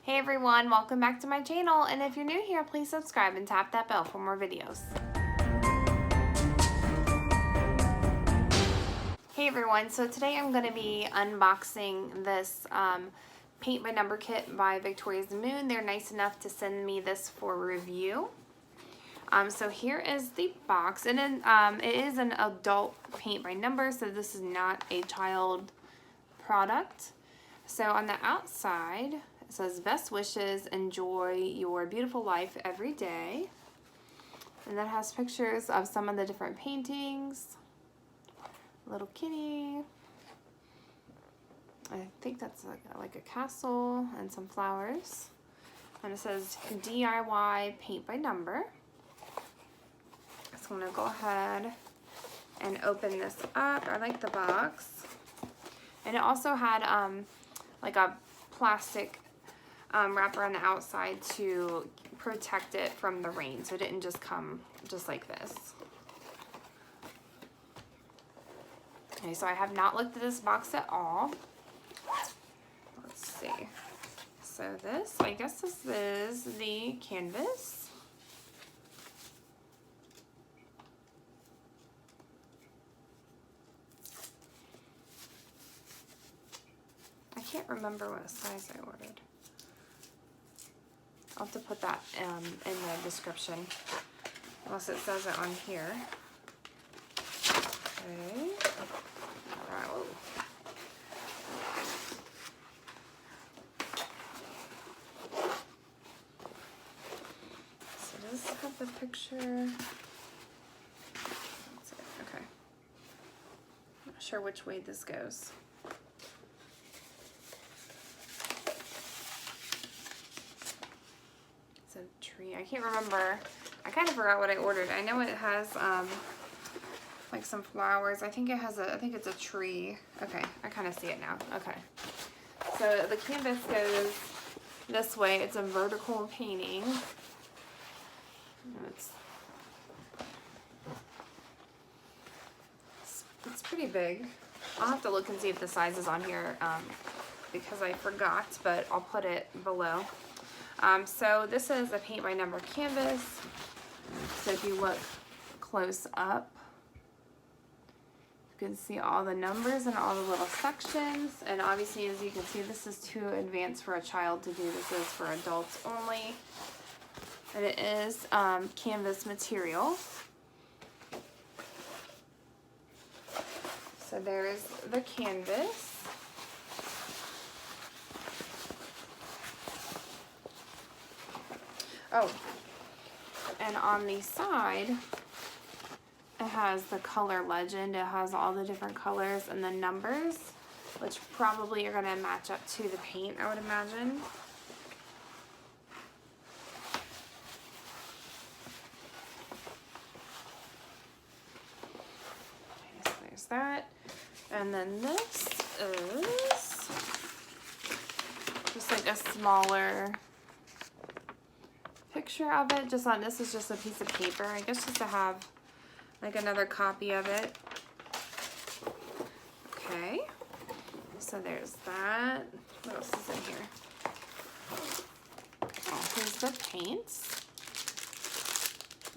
Hey everyone, welcome back to my channel, and if you're new here, please subscribe and tap that bell for more videos. Hey everyone, so today I'm going to be unboxing this paint by number kit by Victoria's Moon. They're nice enough to send me this for review. So here is the box, and then it is an adult paint by number, so this is not a child product. So on the outside, it says, "Best wishes, enjoy your beautiful life every day." And that has pictures of some of the different paintings. Little kitty. I think that's like a castle and some flowers. And it says DIY paint by number. So I'm going to go ahead and open this up. I like the box. And it also had like a plastic wrapper on the outside to protect it from the rain, so it didn't just come just like this. Okay, so I have not looked at this box at all. Let's see. So this, I guess this is the canvas. I can't remember what size I ordered. I'll have to put that in the description, unless it says it on here. Okay. Alright, whoa. So does this have the picture? That's it. Okay. I'm not sure which way this goes. Tree. I can't remember. I kind of forgot what I ordered. I know it has like some flowers. I think it has I think it's a tree. Okay, I kind of see it now. Okay. So the canvas goes this way. It's a vertical painting. It's pretty big. I'll have to look and see if the size is on here because I forgot, but I'll put it below. So this is a paint by number canvas. So if you look close up, you can see all the numbers and all the little sections. And obviously, as you can see, this is too advanced for a child to do. This is for adults only. And it is canvas material. So there's the canvas. Oh, and on the side, it has the color legend. It has all the different colors and the numbers, which probably are going to match up to the paint, I would imagine. Okay, so there's that. And then this is just like a smaller picture of it. Just on this is just a piece of paper, I guess, just to have like another copy of it. Okay, so there's that. What else is in here? Oh, here's the paints.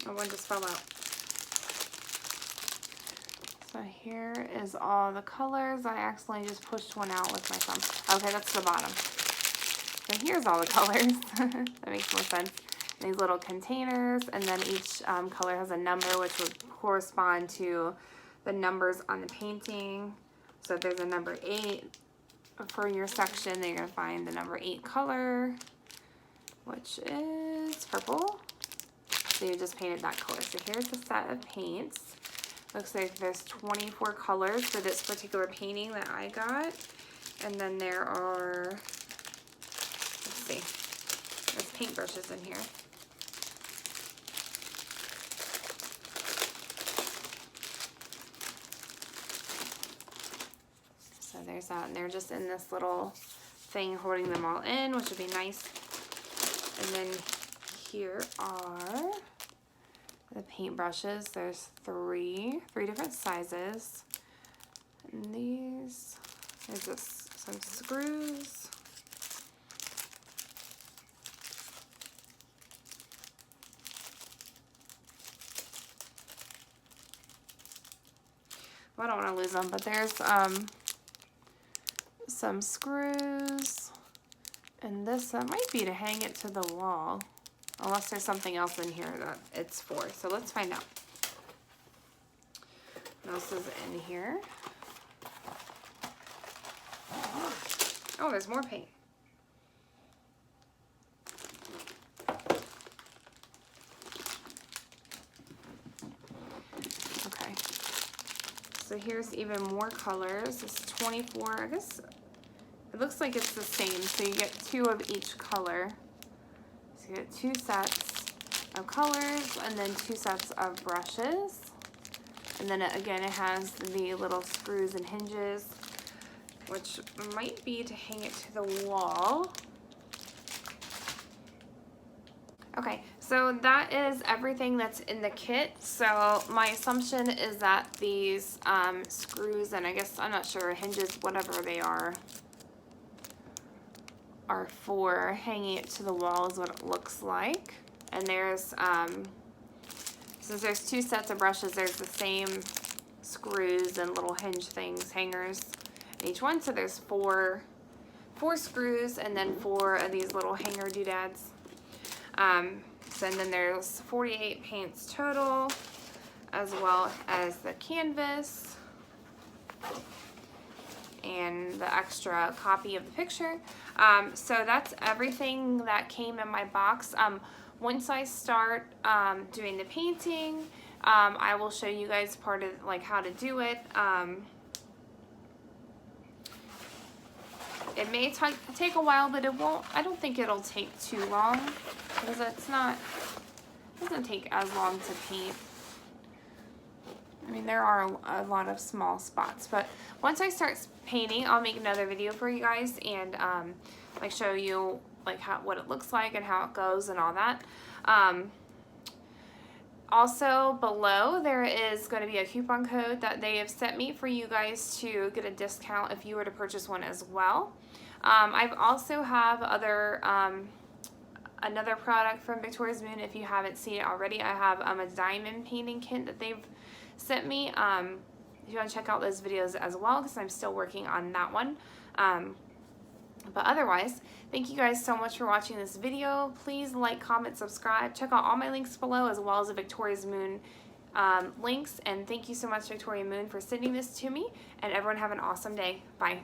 Oh, one just fell out. So here is all the colors. I accidentally just pushed one out with my thumb. Okay, that's the bottom. So here's all the colors. That makes more sense. These little containers, and then each color has a number which would correspond to the numbers on the painting. So if there's a number 8 for your section, then you're going to find the number 8 color, which is purple. So you just painted that color. So here's the set of paints. Looks like there's 24 colors for this particular painting that I got. And then there are, let's see, there's paintbrushes in here. So there's that, and they're just in this little thing holding them all in, which would be nice. And then here are the paintbrushes. There's three different sizes. And there's just some screws. I don't want to lose them, but there's some screws, and this might be to hang it to the wall, unless there's something else in here that it's for. So let's find out. What else is in here? Oh, there's more paint. Okay. So here's even more colors. This is 24, I guess it looks like it's the same. So you get 2 of each color. So you get 2 sets of colors and then 2 sets of brushes. And then again, it has the little screws and hinges, which might be to hang it to the wall. Okay, so that is everything that's in the kit. So my assumption is that these screws, and I guess, I'm not sure, hinges, whatever they are for hanging it to the wall is what it looks like. And there's, since there's 2 sets of brushes, there's the same screws and little hinge things, hangers in each one. So there's 4 screws and then 4 of these little hanger doodads. So, and then there's 48 paints total, as well as the canvas and the extra copy of the picture. So that's everything that came in my box. Once I start doing the painting, I will show you guys part of like how to do it. It may take a while, but it won't. I don't think it'll take too long because it doesn't take as long to paint. I mean, there are a lot of small spots, but once I start painting, I'll make another video for you guys and like show you like what it looks like and how it goes and all that. Also below there is going to be a coupon code that they have sent me for you guys to get a discount if you were to purchase one as well. I've also have another product from Victoria's Moon. If you haven't seen it already, I have a diamond painting kit that they've sent me. If you want to check out those videos as well, because I'm still working on that one. But otherwise, thank you guys so much for watching this video. Please like, comment, subscribe. Check out all my links below, as well as the Victoria's Moon links. And thank you so much, Victoria Moon, for sending this to me. And everyone have an awesome day. Bye.